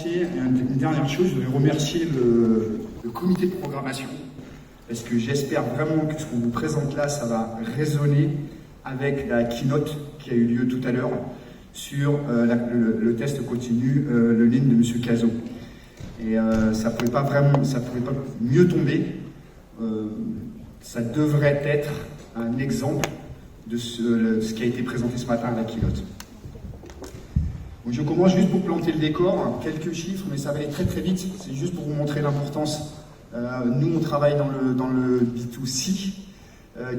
entier. Une dernière chose, je voudrais remercier le comité de programmation, parce que j'espère vraiment que ce qu'on vous présente là, ça va résonner avec la keynote qui a eu lieu tout à l'heure sur le test continu, le lean de M. Cazot. Et ça pouvait pas mieux tomber. Ça devrait être un exemple de ce qui a été présenté ce matin à la keynote. Donc je commence juste pour planter le décor, quelques chiffres, mais ça va aller très très vite. C'est juste pour vous montrer l'importance. Nous, on travaille dans le B2C.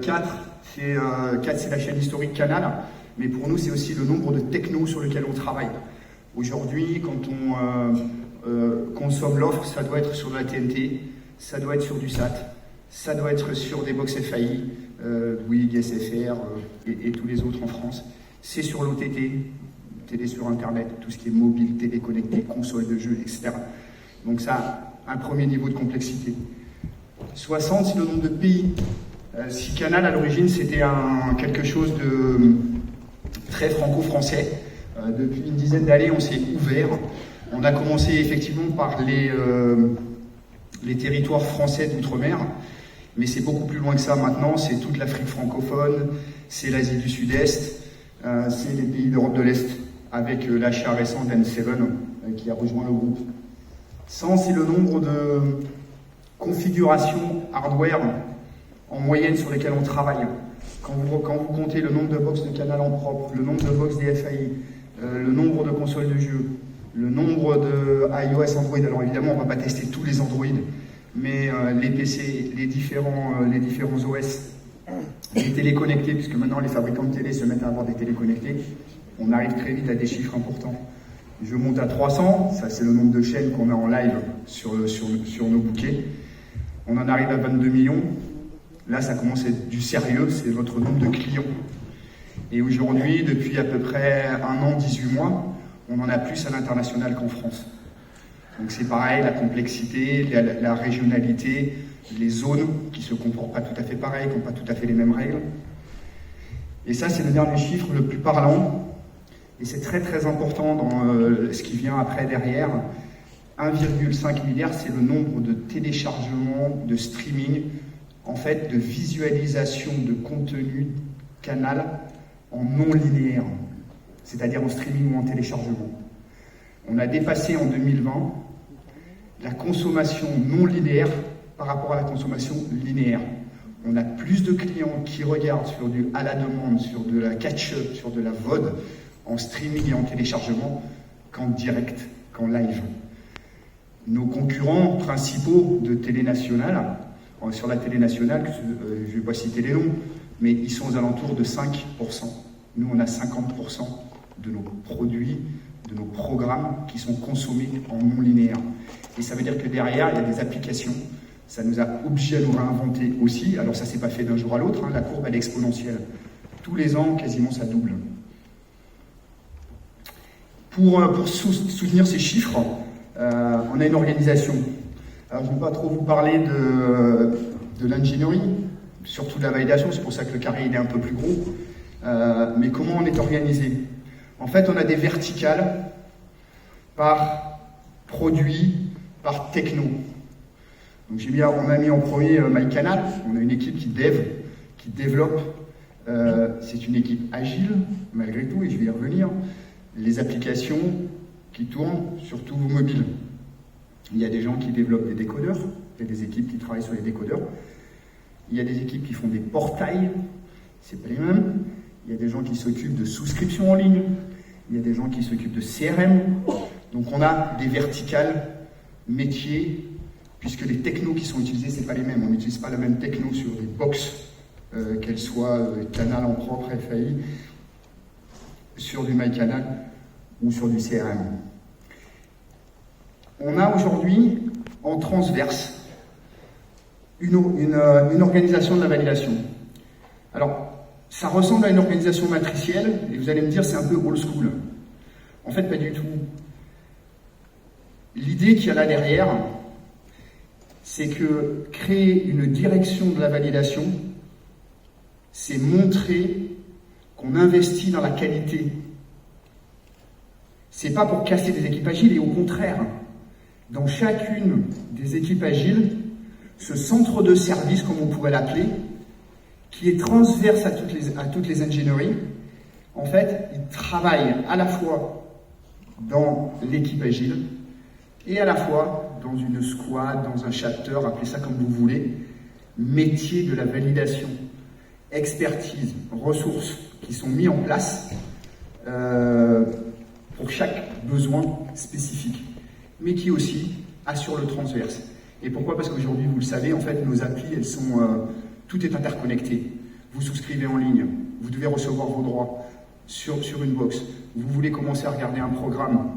4, c'est la chaîne historique Canal, mais pour nous, c'est aussi le nombre de technos sur lesquels on travaille. Aujourd'hui, quand on consomme l'offre, ça doit être sur de la TNT, ça doit être sur du SAT, ça doit être sur des box FAI, Bouygues, SFR et tous les autres en France. C'est sur l'OTT, télé sur Internet, tout ce qui est mobile, télé connectée, console de jeux, etc. Donc ça a un premier niveau de complexité. 60, c'est le nombre de pays. Si Canal, à l'origine, c'était quelque chose de très franco-français, depuis une dizaine d'années, on s'est ouvert. On a commencé effectivement par les territoires français d'outre-mer, mais c'est beaucoup plus loin que ça maintenant. C'est toute l'Afrique francophone, c'est l'Asie du Sud-Est, c'est les pays d'Europe de l'Est, avec l'achat récent d'N7 qui a rejoint le groupe. 100, c'est le nombre de configurations hardware en moyenne sur lesquelles on travaille. Quand vous comptez le nombre de box de Canal en propre, le nombre de box DFAI, le nombre de consoles de jeux, le nombre de iOS, Android, alors évidemment on ne va pas tester tous les Android, mais les PC, les différents OS, les télés connectées, puisque maintenant les fabricants de télé se mettent à avoir des télés connectées, on arrive très vite à des chiffres importants. Je monte à 300, ça c'est le nombre de chaînes qu'on a en live sur nos bouquets. On en arrive à 22 millions. Là, ça commence à être du sérieux, c'est votre nombre de clients. Et aujourd'hui, depuis à peu près 1 an, 18 mois, on en a plus à l'international qu'en France. Donc c'est pareil, la complexité, la régionalité, les zones qui se comportent pas tout à fait pareil, qui n'ont pas tout à fait les mêmes règles. Et ça, c'est le dernier chiffre le plus parlant. Et c'est très très important dans ce qui vient après derrière. 1,5 milliard, c'est le nombre de téléchargements, de streaming, en fait, de visualisation de contenu Canal en non linéaire, c'est-à-dire en streaming ou en téléchargement. On a dépassé en 2020 la consommation non linéaire par rapport à la consommation linéaire. On a plus de clients qui regardent sur du à la demande, sur de la catch-up, sur de la VOD, en streaming et en téléchargement, qu'en direct, qu'en live. Nos concurrents principaux de télé nationale, sur la télé nationale, je ne vais pas citer les noms, mais ils sont aux alentours de 5%. Nous, on a 50% de nos produits, de nos programmes qui sont consommés en non linéaire. Et ça veut dire que derrière, il y a des applications. Ça nous a obligés à nous réinventer aussi. Alors ça ne s'est pas fait d'un jour à l'autre, hein. La courbe, elle est exponentielle. Tous les ans, quasiment, ça double. Pour soutenir ces chiffres, on a une organisation. Alors, je ne vais pas trop vous parler de l'ingénierie, surtout de la validation, c'est pour ça que le carré il est un peu plus gros. Mais comment on est organisé? En fait, on a des verticales par produit, par techno. Donc on a mis en premier MyCanal, on a une équipe qui développe. C'est une équipe agile, malgré tout, et je vais y revenir. Les applications qui tournent sur tous vos mobiles. Il y a des gens qui développent des décodeurs, il y a des équipes qui travaillent sur les décodeurs, il y a des équipes qui font des portails, c'est pas les mêmes, il y a des gens qui s'occupent de souscription en ligne, il y a des gens qui s'occupent de CRM, donc on a des verticales métiers, puisque les technos qui sont utilisés, c'est pas les mêmes, on n'utilise pas la même techno sur des box, qu'elles soient Canal en propre, FAI, sur du MyCanal ou sur du CRM. On a aujourd'hui, en transverse, une organisation de la validation. Alors, ça ressemble à une organisation matricielle, et vous allez me dire, c'est un peu old school. En fait, pas du tout. L'idée qu'il y a là derrière, c'est que créer une direction de la validation, c'est montrer qu'on investit dans la qualité. C'est pas pour casser des équipes agiles, et au contraire, dans chacune des équipes agiles, ce centre de service, comme on pourrait l'appeler, qui est transverse à toutes les ingénieries, en fait, il travaille à la fois dans l'équipe agile et à la fois dans une squad, dans un chapter, appelez ça comme vous voulez, métier de la validation, expertise, ressources qui sont mis en place pour chaque besoin spécifique, mais qui aussi assure le transverse. Et pourquoi? Parce qu'aujourd'hui, vous le savez, en fait, nos applis, elles sont, tout est interconnecté. Vous souscrivez en ligne, vous devez recevoir vos droits sur une box. Vous voulez commencer à regarder un programme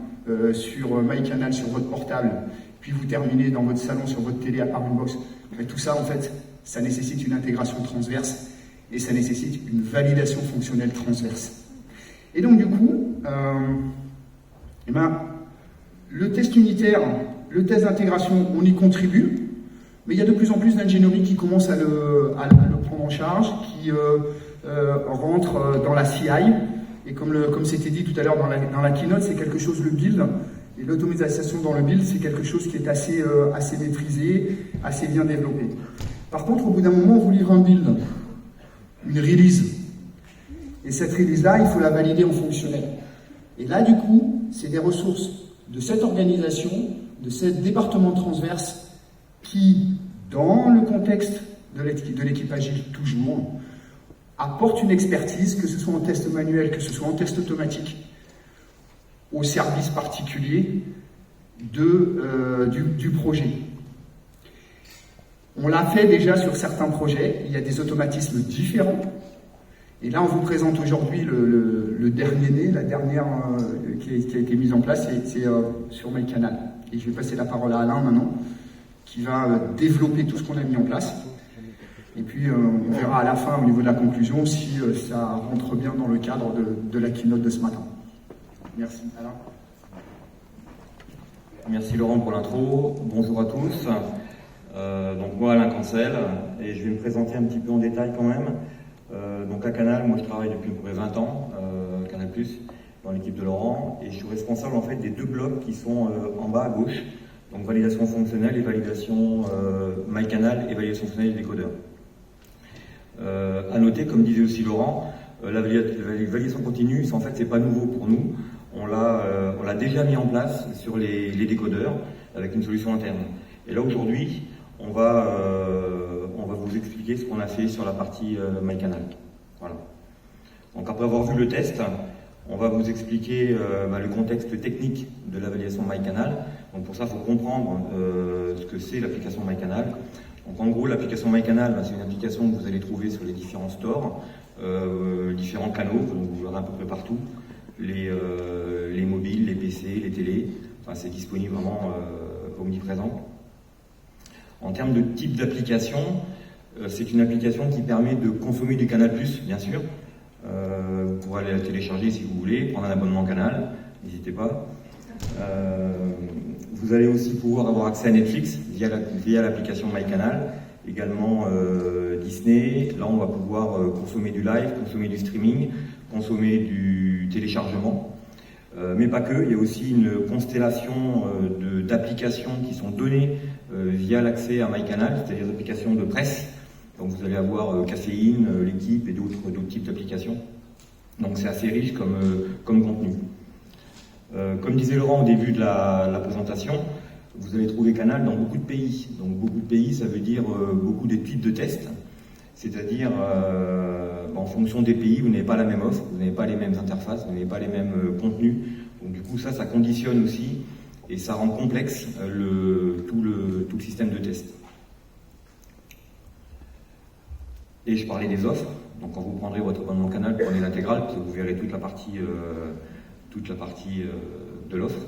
sur MyCanal, sur votre portable, puis vous terminez dans votre salon, sur votre télé, à part une box. Mais tout ça, en fait, ça nécessite une intégration transverse et ça nécessite une validation fonctionnelle transverse. Et donc, du coup, le test unitaire, le test d'intégration, on y contribue, mais il y a de plus en plus d'ingénierie qui commencent à le prendre en charge, qui rentrent dans la CI, et comme c'était dit tout à l'heure dans la keynote, c'est quelque chose, le build, et l'automatisation dans le build, c'est quelque chose qui est assez maîtrisé, assez bien développé. Par contre, au bout d'un moment, on vous livre un build, une release, et cette release-là, il faut la valider en fonctionnel. Et là, du coup, c'est des ressources de cette organisation, de ce département transverse qui, dans le contexte de l'équipe agile toujours, apporte une expertise, que ce soit en test manuel, que ce soit en test automatique, au service particulier du projet. On l'a fait déjà sur certains projets, il y a des automatismes différents. Et là, on vous présente aujourd'hui le dernier né, la dernière qui a été mise en place, c'est sur MyCanal. Et je vais passer la parole à Alain maintenant, qui va développer tout ce qu'on a mis en place. Et puis, on verra à la fin, au niveau de la conclusion, si ça rentre bien dans le cadre de la keynote de ce matin. Merci, Alain. Merci Laurent pour l'intro. Bonjour à tous. Donc moi, Alain Cancel, et je vais me présenter un petit peu en détail quand même. Donc à Canal, moi je travaille depuis à peu près 20 ans, Canal+, dans l'équipe de Laurent, et je suis responsable en fait des deux blocs qui sont en bas à gauche, donc validation fonctionnelle et validation MyCanal et validation fonctionnelle des décodeurs. À noter, comme disait aussi Laurent, la validation continue, en fait c'est pas nouveau pour nous, on l'a déjà mis en place sur les décodeurs avec une solution interne. Et là aujourd'hui, on va vous expliquer ce qu'on a fait sur la partie MyCanal. Voilà. Donc après avoir vu le test, on va vous expliquer le contexte technique de la validation MyCanal. Donc pour ça, il faut comprendre ce que c'est l'application MyCanal. Donc en gros, l'application MyCanal, c'est une application que vous allez trouver sur les différents stores, différents canaux, donc vous verrez à peu près partout, les mobiles, les PC, les télés. Enfin, c'est disponible vraiment omniprésent. En termes de type d'application, c'est une application qui permet de consommer du Canal+, bien sûr. Vous pourrez aller la télécharger si vous voulez, prendre un abonnement Canal, n'hésitez pas. Vous allez aussi pouvoir avoir accès à Netflix via l'application MyCanal, également Disney. Là, on va pouvoir consommer du live, consommer du streaming, consommer du téléchargement. Mais pas que, il y a aussi une constellation d'applications qui sont données via l'accès à MyCanal, c'est-à-dire des applications de presse. Donc vous allez avoir Caféine, l'équipe et d'autres types d'applications. Donc c'est assez riche comme contenu. Comme disait Laurent au début de la présentation, vous allez trouver Canal dans beaucoup de pays. Donc beaucoup de pays, ça veut dire beaucoup de types de tests. C'est-à-dire, en fonction des pays, vous n'avez pas la même offre, vous n'avez pas les mêmes interfaces, vous n'avez pas les mêmes contenus. Donc du coup, ça conditionne aussi et ça rend complexe tout le système de test. Et je parlais des offres. Donc quand vous prendrez votre abonnement Canal, prenez l'intégrale, parce que vous verrez toute la partie de l'offre.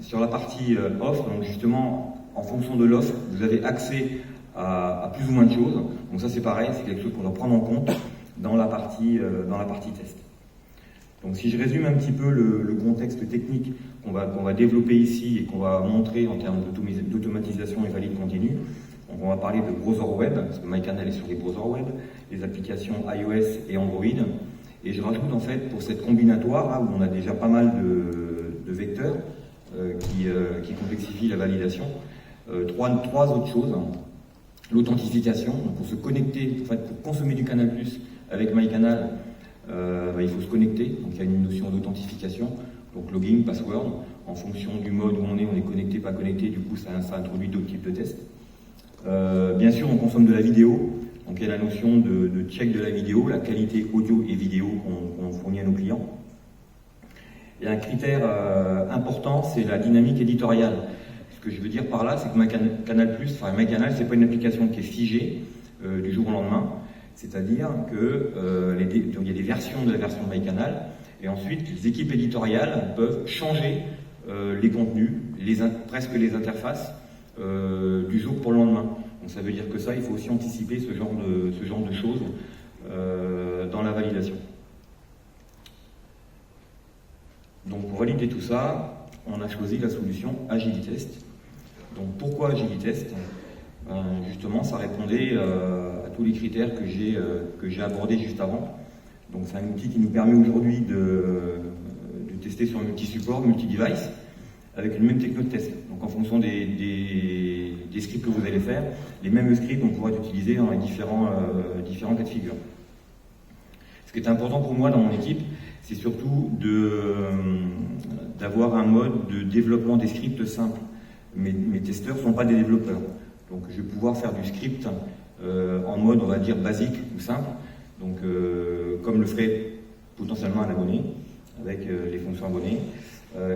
Sur la partie offre, donc justement, en fonction de l'offre, vous avez accès à plus ou moins de choses. Donc ça c'est pareil, c'est quelque chose qu'on doit prendre en compte dans la partie test. Donc si je résume un petit peu le contexte technique qu'on va développer ici et qu'on va montrer en termes d'automatisation et valide continue, donc on va parler de browser web, parce que MyCanal est sur les browsers web, les applications iOS et Android, Et je rajoute en fait pour cette combinatoire, là, où on a déjà pas mal de vecteurs qui complexifient la validation, trois autres choses. L'authentification, pour se connecter, en fait, pour consommer du Canal+ avec MyCanal, il faut se connecter, donc il y a une notion d'authentification, donc login, password, en fonction du mode où on est connecté, pas connecté, du coup ça introduit d'autres types de tests. Bien sûr, on consomme de la vidéo, donc il y a la notion de check de la vidéo, la qualité audio et vidéo qu'on fournit à nos clients. Et un critère important, c'est la dynamique éditoriale. Ce que je veux dire par là, c'est que MyCanal, c'est pas une application qui est figée du jour au lendemain. C'est-à-dire qu'il y a des versions de la version de MyCanal, et ensuite les équipes éditoriales peuvent changer les contenus, presque les interfaces du jour pour le lendemain. Donc ça veut dire que ça, il faut aussi anticiper ce genre de choses dans la validation. Donc pour valider tout ça, on a choisi la solution Agilitest. Donc pourquoi Agilitest ? Justement, ça répondait à tous les critères que j'ai abordés juste avant. Donc c'est un outil qui nous permet aujourd'hui de tester sur multi-support, multi-device, avec une même techno de test. Donc en fonction des scripts que vous allez faire, les mêmes scripts on pourra utiliser dans les différents cas de figure. Ce qui est important pour moi dans mon équipe, c'est surtout d'avoir un mode de développement des scripts simple. Mes testeurs ne sont pas des développeurs. Donc je vais pouvoir faire du script en mode, on va dire, basique ou simple, donc comme le ferait potentiellement un abonné, avec les fonctions abonnées.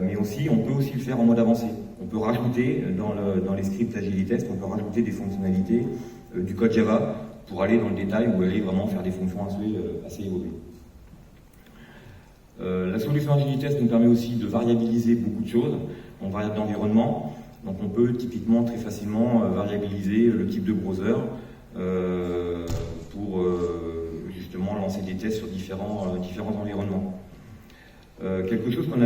Mais aussi, on peut aussi le faire en mode avancé. On peut rajouter, dans les scripts Agilitest, on peut rajouter des fonctionnalités du code Java pour aller dans le détail ou aller vraiment faire des fonctions assez évoluées. La solution Agilitest nous permet aussi de variabiliser beaucoup de choses en variable d'environnement. Donc on peut typiquement très facilement variabiliser le type de browser pour justement lancer des tests sur différents environnements. Quelque chose qu'on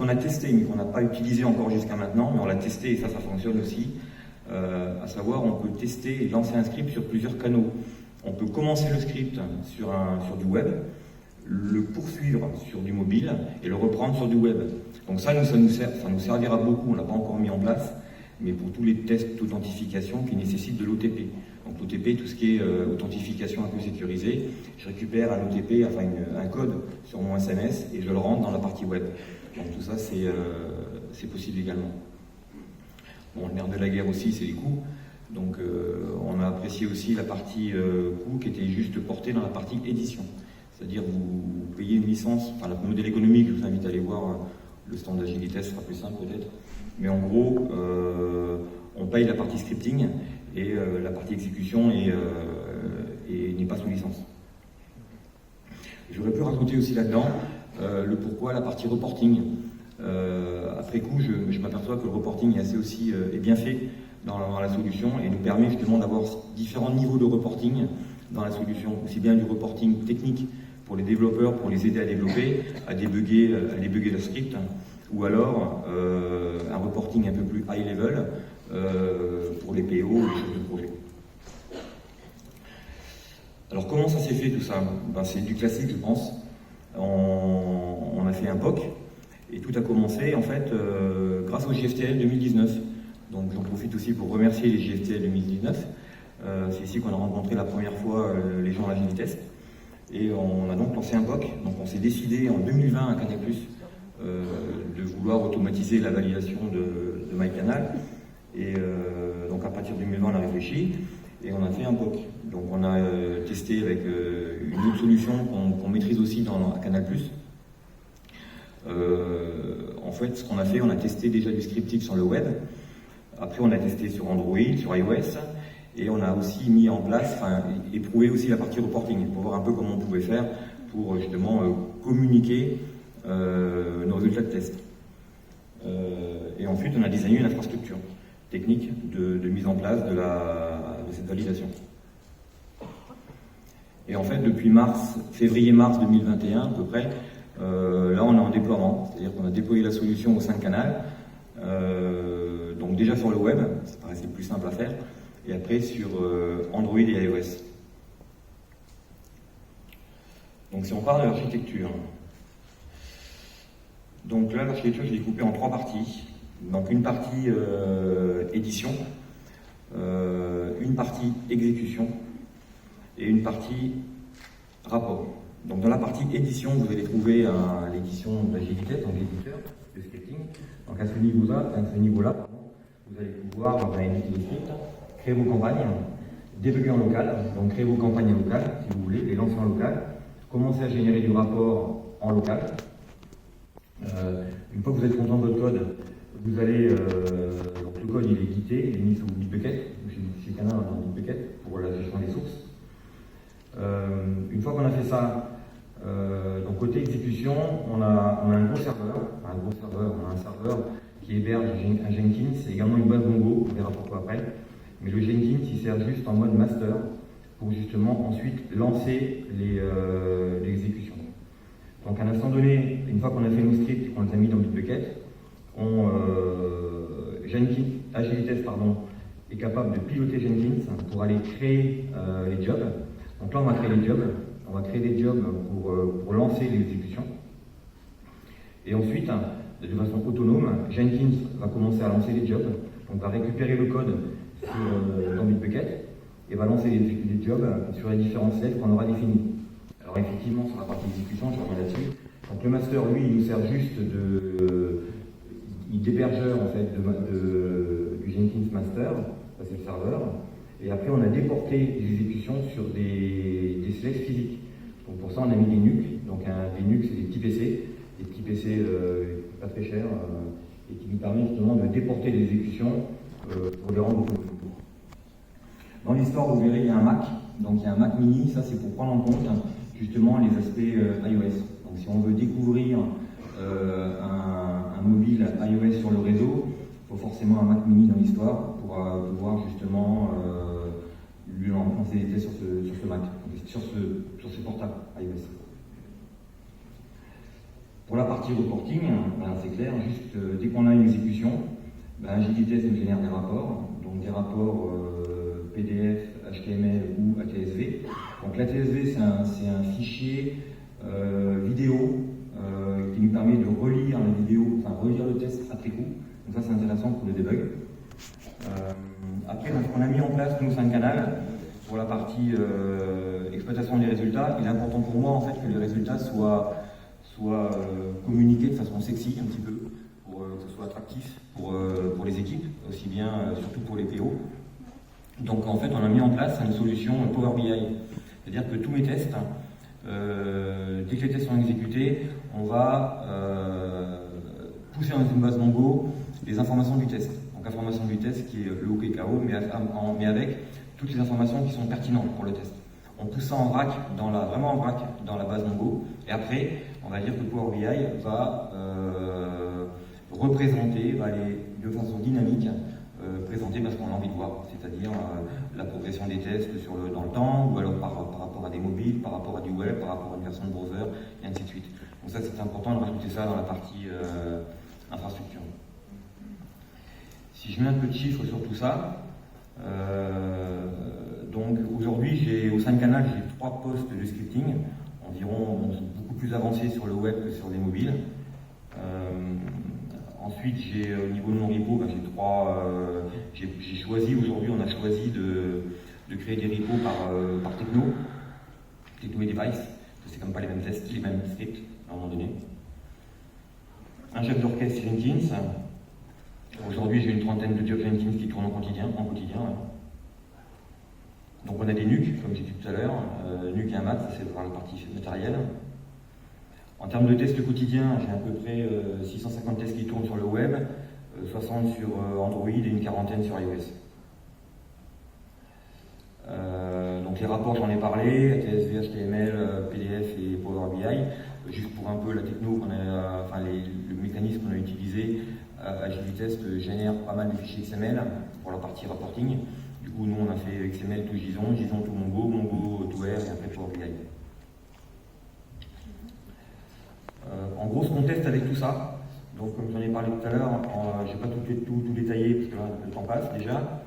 a testé mais qu'on n'a pas utilisé encore jusqu'à maintenant, mais on l'a testé et ça fonctionne aussi, à savoir on peut tester et lancer un script sur plusieurs canaux. On peut commencer le script sur du web, le poursuivre sur du mobile et le reprendre sur du web. Donc ça nous servira beaucoup, on ne l'a pas encore mis en place, mais pour tous les tests d'authentification qui nécessitent de l'OTP. Donc l'OTP, tout ce qui est authentification un peu sécurisée, je récupère un OTP, enfin un code sur mon SMS et je le rentre dans la partie web. Donc tout ça, c'est possible également. Bon, le nerf de la guerre aussi, c'est les coûts. Donc on a apprécié aussi la partie coût qui était juste portée dans la partie édition. C'est-à-dire vous payez une licence, enfin le modèle économique, je vous invite à aller voir le stand d'Agilitest, ce sera plus simple peut-être. Mais en gros, on paye la partie scripting et la partie exécution n'est pas sous licence. J'aurais pu rajouter aussi là-dedans le pourquoi, la partie reporting. Après coup, je m'aperçois que le reporting est bien fait dans la solution et nous permet justement d'avoir différents niveaux de reporting dans la solution, aussi bien du reporting technique pour les développeurs, pour les aider à développer, à débugger leur script, ou alors un reporting un peu plus high level pour les PO, les chefs de projet. Alors comment ça s'est fait tout ça ? C'est du classique, je pense. On a fait un POC et tout a commencé en fait grâce au JFTL 2019. Donc j'en profite aussi pour remercier les JFTL 2019. C'est ici qu'on a rencontré la première fois les gens à Agilitest. Et on a donc lancé un POC. Donc on s'est décidé en 2020 à Canal+, de vouloir automatiser la validation de MyCanal. Et donc à partir de 2020, on a réfléchi et on a fait un POC. Donc on a testé avec une autre solution qu'on maîtrise aussi à Canal+. En fait, ce qu'on a fait, on a testé déjà du scripting sur le web. Après, on a testé sur Android, sur iOS. Et on a aussi mis en place, éprouvé aussi la partie reporting pour voir un peu comment on pouvait faire pour justement communiquer nos résultats de test. Et ensuite, on a designé une infrastructure technique de mise en place de cette validation. Et en fait, depuis février-mars 2021 à peu près, là on est en déploiement, c'est-à-dire qu'on a déployé la solution au sein de Canal, donc déjà sur le web, ça paraissait le plus simple à faire, et après sur Android et iOS. Donc Donc si on parle de l'architecture, donc là l'architecture je l'ai coupée en 3 parties. Donc une partie édition, une partie exécution et une partie rapport. Donc dans la partie édition, vous allez trouver l'édition d'agilité, donc l'éditeur de scripting. Donc à ce niveau-là, vous allez pouvoir éditer les scripts, créer vos campagnes, débugger en local, donc créer vos campagnes locales, si vous voulez, les lancer en local, commencer à générer du rapport en local. Une fois que vous êtes content de votre code, vous allez, donc le code il est guidé, il est mis sous Bitbucket, chez Canal dans Bitbucket pour la gestion des sources. Une fois qu'on a fait ça, donc côté exécution, on a un gros serveur, on a un serveur qui héberge un Jenkins et également une base Mongo, on verra pourquoi après. Mais le Jenkins il sert juste en mode master pour justement ensuite lancer l'exécution. Donc à un instant donné, une fois qu'on a fait nos scripts, qu'on les a mis dans Bitbucket, Jenkins, Agilitest est capable de piloter Jenkins pour aller créer les jobs. Donc là on va créer les jobs, on va créer des jobs pour lancer l'exécution. Et ensuite, de façon autonome, Jenkins va commencer à lancer les jobs, donc va récupérer le code dans Bitbucket et va lancer les jobs sur les différents sets qu'on aura définis. Alors effectivement, sur la partie exécution, je reviens là-dessus. Donc le master, lui, il nous sert juste d'hébergeur en fait du Jenkins master, ça c'est le serveur. Et après, on a déporté les exécutions sur des selects physiques. Donc pour ça, on a mis des NUC. Donc des NUC, c'est des petits PC pas très chers, et qui nous permet justement de déporter les exécutions pour les rendre autonomes. Dans l'histoire, vous verrez, il y a un Mac. Donc il y a un Mac mini, ça c'est pour prendre en compte justement les aspects iOS. Donc si on veut découvrir un mobile iOS sur le réseau, il faut forcément un Mac mini dans l'histoire pour pouvoir justement lui lancer des tests sur ce Mac, sur ce portable iOS. Pour la partie reporting, c'est clair, juste dès qu'on a une exécution, Agilitest nous génère des rapports, donc des rapports PDF, HTML ou ATSV. Donc l'ATSV c'est un fichier vidéo qui nous permet de relire la vidéo, enfin relire le test après coup. Donc ça c'est intéressant pour le debug. Après, donc, on a mis en place nous 5 canaux pour la partie exploitation des résultats. Il est important pour moi en fait que les résultats soient communiqués de façon sexy un petit peu, pour que ce soit attractif pour les équipes, aussi bien surtout pour les PO. Donc en fait on a mis en place une solution Power BI, c'est-à-dire que tous mes tests, dès que les tests sont exécutés, on va pousser dans une base Mongo les informations du test. Donc information du test qui est le OKKO, mais avec toutes les informations qui sont pertinentes pour le test. On pousse ça en vrac, vraiment en vrac dans la base Mongo, et après on va dire que Power BI va représenter, va aller de façon dynamique présenter ce qu'on a envie de voir, c'est-à-dire la progression des tests dans le temps, ou alors par rapport à des mobiles, par rapport à du web, par rapport à une version de browser, et ainsi de suite. Donc ça c'est important de rajouter ça dans la partie infrastructure. Si je mets un peu de chiffres sur tout ça, donc aujourd'hui au sein de Canal j'ai 3 postes de scripting, environ beaucoup plus avancés sur le web que sur les mobiles. Ensuite, au niveau de mon repo, j'ai choisi, aujourd'hui on a choisi de créer des repos par techno et device, c'est comme pas les mêmes tests, les mêmes scripts à un moment donné. Un chef d'orchestre Jenkins, aujourd'hui j'ai une trentaine de jobs Jenkins qui tournent en quotidien. Donc on a des NUC, comme j'ai dit tout à l'heure, NUC et un math, c'est dans la partie matérielle. En termes de tests quotidiens, j'ai à peu près 650 tests qui tournent sur le web, 60 sur Android et une quarantaine sur iOS. Donc les rapports, j'en ai parlé, ATSV, HTML, PDF et Power BI. Juste pour un peu la techno, le mécanisme qu'on a utilisé, Agilitest génère pas mal de fichiers XML pour la partie reporting. Du coup, nous on a fait XML tout JSON, JSON tout Mongo, Mongo tout R et après Power BI. En gros, ce qu'on teste avec tout ça, donc comme j'en ai parlé tout à l'heure, je ne vais pas tout détailler parce que là, le temps passe déjà.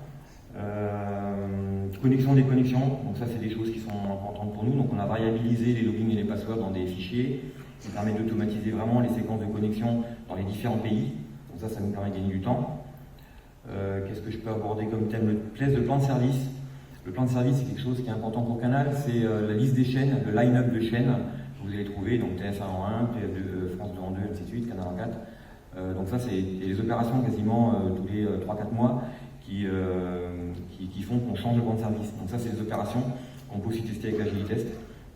Connexion, déconnexion, donc ça c'est des choses qui sont importantes pour nous. Donc on a variabilisé les logins et les passwords dans des fichiers qui permettent d'automatiser vraiment les séquences de connexion dans les différents pays. Donc ça nous permet de gagner du temps. Qu'est-ce que je peux aborder comme thème? Le plan de service. Le plan de service, c'est quelque chose qui est important pour Canal, c'est la liste des chaînes, le line-up de chaînes que vous allez trouver, donc TF1 en 1, TF2, France 2 en 2, ainsi de suite, Canal en 4. Donc ça, c'est des opérations quasiment tous les 3-4 mois qui font qu'on change de plan de service. Donc ça, c'est des opérations qu'on peut aussi tester avec Agilitest.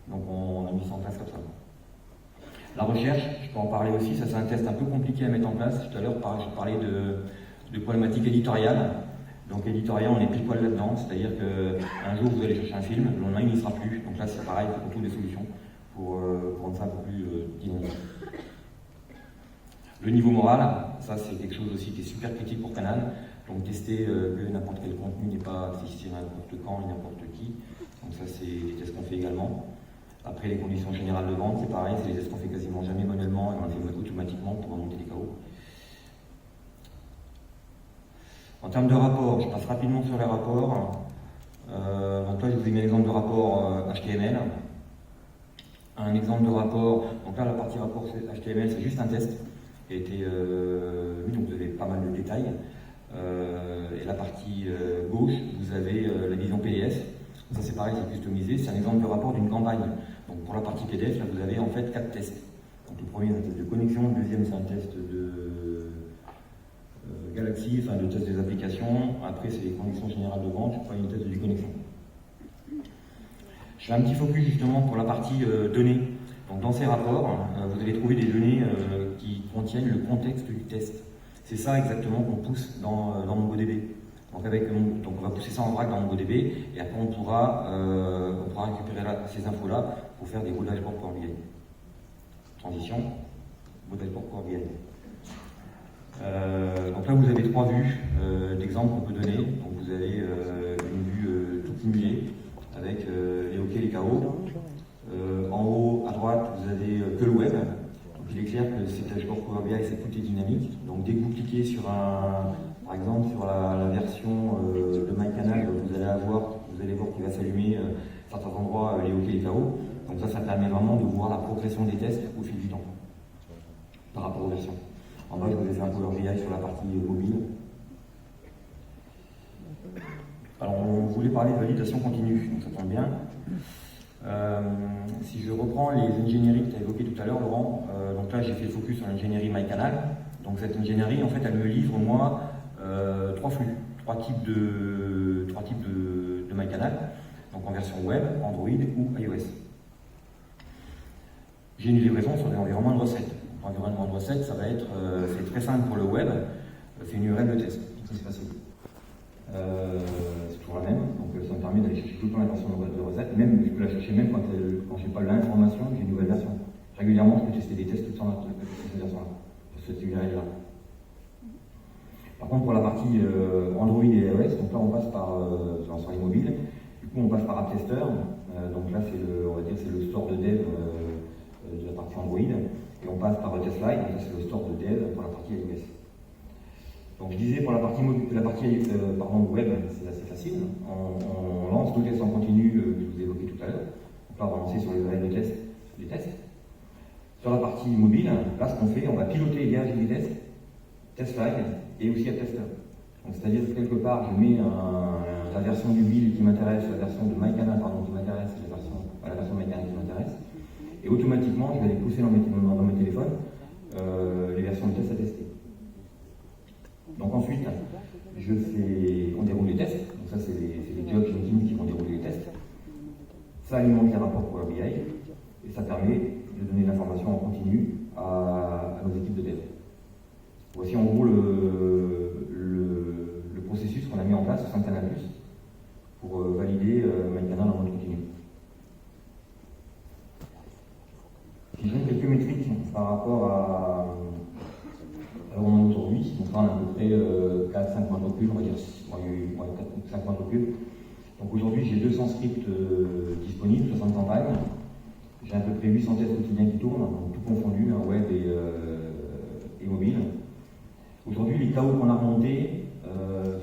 Donc on a mis ça en place comme ça. La recherche, je peux en parler aussi, ça c'est un test un peu compliqué à mettre en place. Tout à l'heure, je parlais de problématiques éditoriales. Donc éditorial, on est pile poil là-dedans, c'est-à-dire qu'un jour vous allez chercher un film, le lendemain il n'y sera plus. Donc là c'est pareil, il faut qu'on trouve des solutions pour rendre ça un peu plus dynamique. Le niveau moral, ça c'est quelque chose aussi qui est super critique pour Canal. Donc tester que n'importe quel contenu n'est pas affiché n'importe quand et n'importe qui. Donc ça c'est des tests qu'on fait également. Après les conditions générales de vente, c'est pareil, c'est des tests qu'on fait quasiment jamais manuellement et on les fait automatiquement pour remonter les KO. En termes de rapport, je passe rapidement sur les rapports. Donc là, je vous ai mis un exemple de rapport HTML. Un exemple de rapport, donc là, la partie rapport HTML, c'est juste un test qui a été vu, donc vous avez pas mal de détails. Et la partie gauche, vous avez la vision PDF. Ça, c'est pareil, c'est customisé. C'est un exemple de rapport d'une campagne. Donc pour la partie PDF, là, vous avez en fait 4 tests. Donc le premier, c'est un test de connexion. Le deuxième, c'est un test de Galaxy, enfin le test des applications. Après, c'est les conditions générales de vente, pas une test de déconnexion. Je fais un petit focus justement pour la partie données. Donc dans ces rapports, vous allez trouver des données qui contiennent le contexte du test. C'est ça exactement qu'on pousse dans MongoDB. Donc on va pousser ça en vrac dans MongoDB et après on pourra récupérer ces infos-là pour faire des beaux dashboards Power BI. Transition, beau dashboard Power BI. Donc là vous avez 3 vues d'exemples qu'on peut donner. Donc vous avez une vue tout cumulée avec les OK, les KO. En haut à droite vous avez que le web. Donc il est clair que ces dashboards Power BI, c'est tout est dynamique. Donc dès que vous cliquez sur par exemple sur la version de MyCanal, vous allez voir qu'il va s'allumer à certains endroits les OK, les KO. Donc ça permet vraiment de voir la progression des tests au fil du temps par rapport aux versions. En bas, je vous ai fait un Power BI sur la partie mobile. Alors, on voulait parler de validation continue, donc ça tombe bien. Si je reprends les ingénieries que tu as évoquées tout à l'heure, Laurent, donc là, j'ai fait le focus sur l'ingénierie MyCanal. Donc cette ingénierie, en fait, elle me livre, moi, 3 flux, 3 types de MyCanal, donc en version web, Android ou iOS. J'ai une livraison sur des environnements de recettes. L'environnement de recette, ça va être, c'est très simple pour le web, c'est une URL de test, c'est facile. C'est toujours la même, donc ça me permet d'aller chercher tout le temps la version de recette, même je peux la chercher même quand je n'ai pas l'information, j'ai une nouvelle version. Régulièrement, je peux tester des tests tout le temps cette version-là, sur cette URL-là. Par contre, pour la partie Android et iOS, donc là on passe par, sur les mobiles, du coup on passe par AppTester, donc là on va dire c'est le store de dev de la partie Android. Et on passe par TestLive, donc ça c'est le store de dev pour la partie iOS. Donc je disais pour la partie web, c'est assez facile. On lance tous les tests en continu que je vous ai évoqué tout à l'heure. Donc là on va lancer sur les URL de test, les tests. Sur la partie mobile, là ce qu'on fait, on va piloter via Agilitest, TestLive et aussi AppTester. Donc c'est-à-dire que quelque part je mets la version du build qui m'intéresse, la version de MyCanal qui m'intéresse, la version de MyCanal qui m'intéresse. Et automatiquement, je vais aller pousser dans mes téléphones les versions de tests à tester. Donc ensuite, on déroule les tests. Donc ça, c'est les jobs Jenkins qui vont dérouler les tests. Ça alimente les rapports Power BI et ça permet de donner de l'information en continu à nos équipes de dev. Voici en gros le processus qu'on a mis en place au sein de Canal+ pour valider MyCanal en mode continu. Si je donne quelques métriques par rapport à où on est aujourd'hui, donc là on a à peu près 4-5 mois de recul, on va dire 4-5 mois de recul. Donc aujourd'hui j'ai 200 scripts disponibles, 60 campagnes. J'ai à peu près 800 tests quotidiens qui tournent, donc tout confondu, web et mobile. Aujourd'hui les KO qu'on a remontés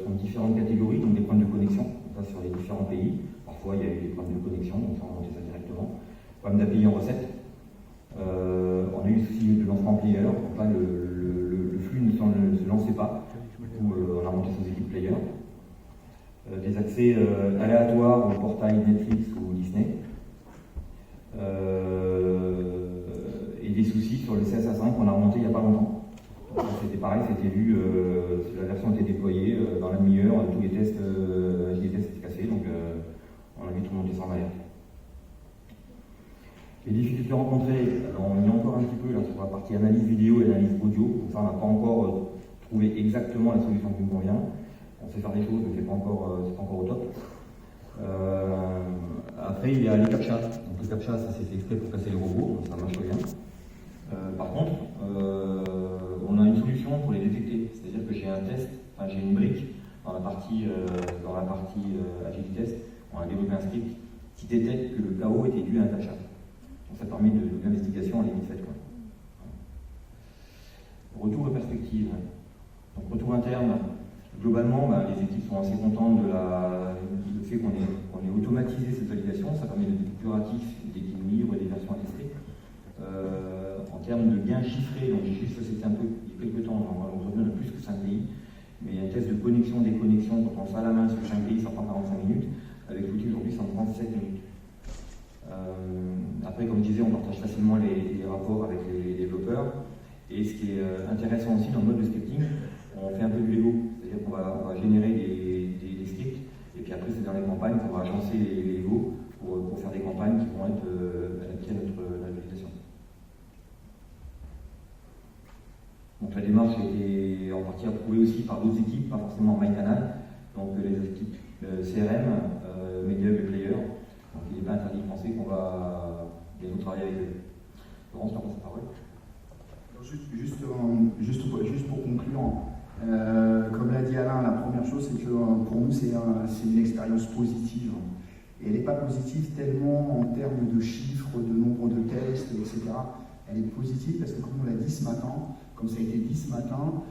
sont de différentes catégories, donc des points de connexion, ça sur les différents pays. parfois il y a eu des problèmes de connexion, donc ça on a monté ça directement. Problème d'API en recette. On a eu le souci de lancement player, donc là le flux ne se lançait pas. Du coup, on a monté sous équipe player. Des accès aléatoires au portail Netflix ou Disney. Et des soucis sur le CSA5 qu'on a remonté il n'y a pas longtemps. C'était pareil, c'était vu, la version était déployée dans la demi-heure, tous les tests étaient cassés, donc on a vite remonté ça en alerte. Les difficultés rencontrées, alors on y est encore un petit peu là, sur la partie analyse vidéo et analyse audio, donc ça on n'a pas encore trouvé exactement la solution qui nous convient. On sait faire des choses, mais c'est pas encore au top. Après il y a les captchas. Donc les captchas, ça c'est fait exprès pour casser les robots, donc ça marche bien. Par contre, on a une solution pour les détecter, c'est-à-dire que j'ai un test, enfin j'ai une brique dans la partie agility test, on a développé un script qui détecte que le chaos était dû à un captcha. Donc ça permet de l'investigation à limite faite. Retour de perspective. Donc retour interne, globalement, les équipes sont assez contentes du fait qu'on ait automatisé cette validation, ça permet d'être plus réactif, d'équilibre et des versions à tester. En termes de gains chiffrés, donc j'ai chiffré c'était un peu il y a quelques temps, aujourd'hui on a plus que 5 pays, mais il y a un test de connexion, déconnexion, quand on fait à la main sur chaque pays, ça prend 45 minutes, avec l'outil aujourd'hui ça prend 7 minutes. Après, comme je disais, on partage facilement les rapports avec les développeurs, et ce qui est intéressant aussi dans le mode de scripting, on fait un peu du Lego, c'est-à-dire qu'on va générer des scripts, et puis après c'est dans les campagnes qu'on va agencer les Lego pour faire des campagnes qui vont être adaptées à notre validation. Donc la démarche a été en partie approuvée aussi par d'autres équipes, pas forcément MyCanal, donc les équipes CRM, Media et Player. Donc il n'est pas interdit de penser qu'on va bientôt travailler avec eux. Laurent, je te passe la parole. Juste pour conclure, comme l'a dit Alain, la première chose c'est que pour nous c'est une expérience positive. Et elle n'est pas positive tellement en termes de chiffres, de nombre de tests, etc. Elle est positive parce que comme on l'a dit ce matin, comme ça a été dit ce matin,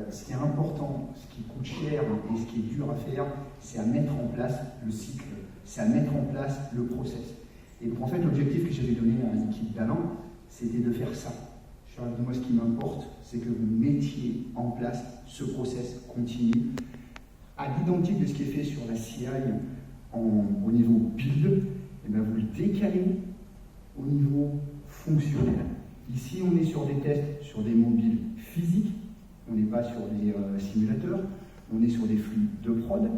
ce qui est important, ce qui coûte cher et ce qui est dur à faire, c'est à mettre en place le cycle, c'est à mettre en place le process. Et donc en fait l'objectif que j'avais donné à l'équipe d'Alain, c'était de faire ça. Moi ce qui m'importe, c'est que vous mettiez en place ce process continu, à l'identique de ce qui est fait sur la CI au niveau build, et bien vous le décalez au niveau fonctionnel. Ici, on est sur des tests sur des mobiles physiques, on n'est pas sur des simulateurs, on est sur des flux de prod,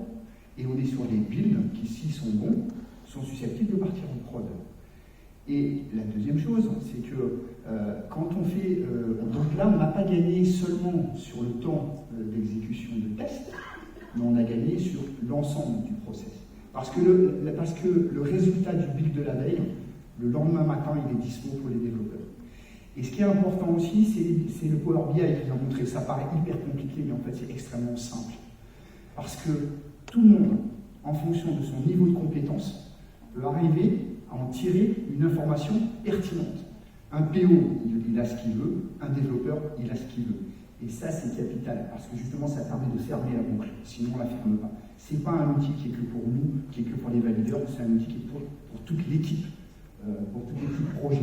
et on est sur des builds qui, s'ils sont bons, sont susceptibles de partir en prod. Et la deuxième chose, c'est que quand on fait... donc là, on n'a pas gagné seulement sur le temps d'exécution de test, mais on a gagné sur l'ensemble du process. Parce que le résultat du build de la veille, le lendemain matin, il est dispo pour les développeurs. Et ce qui est important aussi, c'est le Power BI qui a montré. Ça paraît hyper compliqué, mais en fait, c'est extrêmement simple. Parce que tout le monde, en fonction de son niveau de compétence, peut arriver à en tirer une information pertinente. Un PO, il a ce qu'il veut, un développeur, il a ce qu'il veut. Et ça, c'est capital, parce que justement, ça permet de fermer la boucle. Sinon, on ne la ferme pas. Ce n'est pas un outil qui est que pour nous, qui est que pour les valideurs, c'est un outil qui est pour toute l'équipe projet.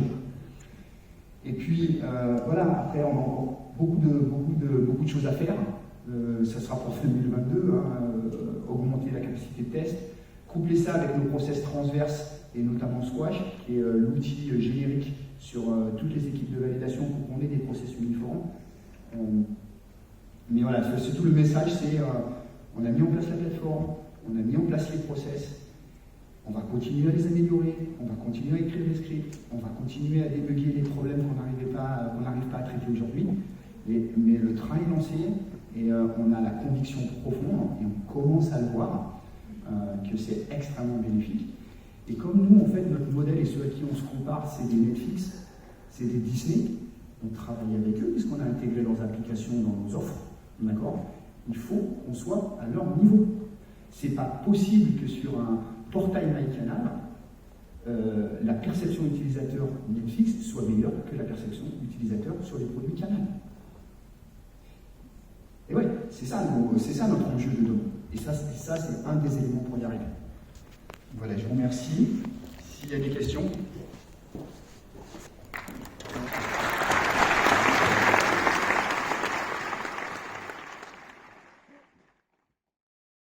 Et puis, voilà, après, on a encore beaucoup de choses à faire. Ça sera pour 2022, augmenter la capacité de test, coupler ça avec nos process transverses, et notamment Squash, qui est l'outil générique sur toutes les équipes de validation pour qu'on ait des process uniformes. Mais voilà, c'est tout le message, c'est on a mis en place la plateforme, on a mis en place les process, on va continuer à les améliorer, on va continuer à écrire des scripts, on va continuer à débugger les problèmes qu'on n'arrive pas à traiter aujourd'hui. Mais le train est lancé et on a la conviction profonde et on commence à le voir que c'est extrêmement bénéfique. Et comme nous, en fait, notre modèle et ceux à qui on se compare, c'est des Netflix, c'est des Disney, on travaille avec eux puisqu'on a intégré leurs applications dans nos offres, d'accord ? Il faut qu'on soit à leur niveau. C'est pas possible que sur un portail MyCanal, la perception utilisateur Netflix soit meilleure que la perception utilisateur sur les produits Canal. Et ouais, c'est ça notre enjeu de demain. Et ça c'est un des éléments pour y arriver. Voilà, je vous remercie. Merci. S'il y a des questions.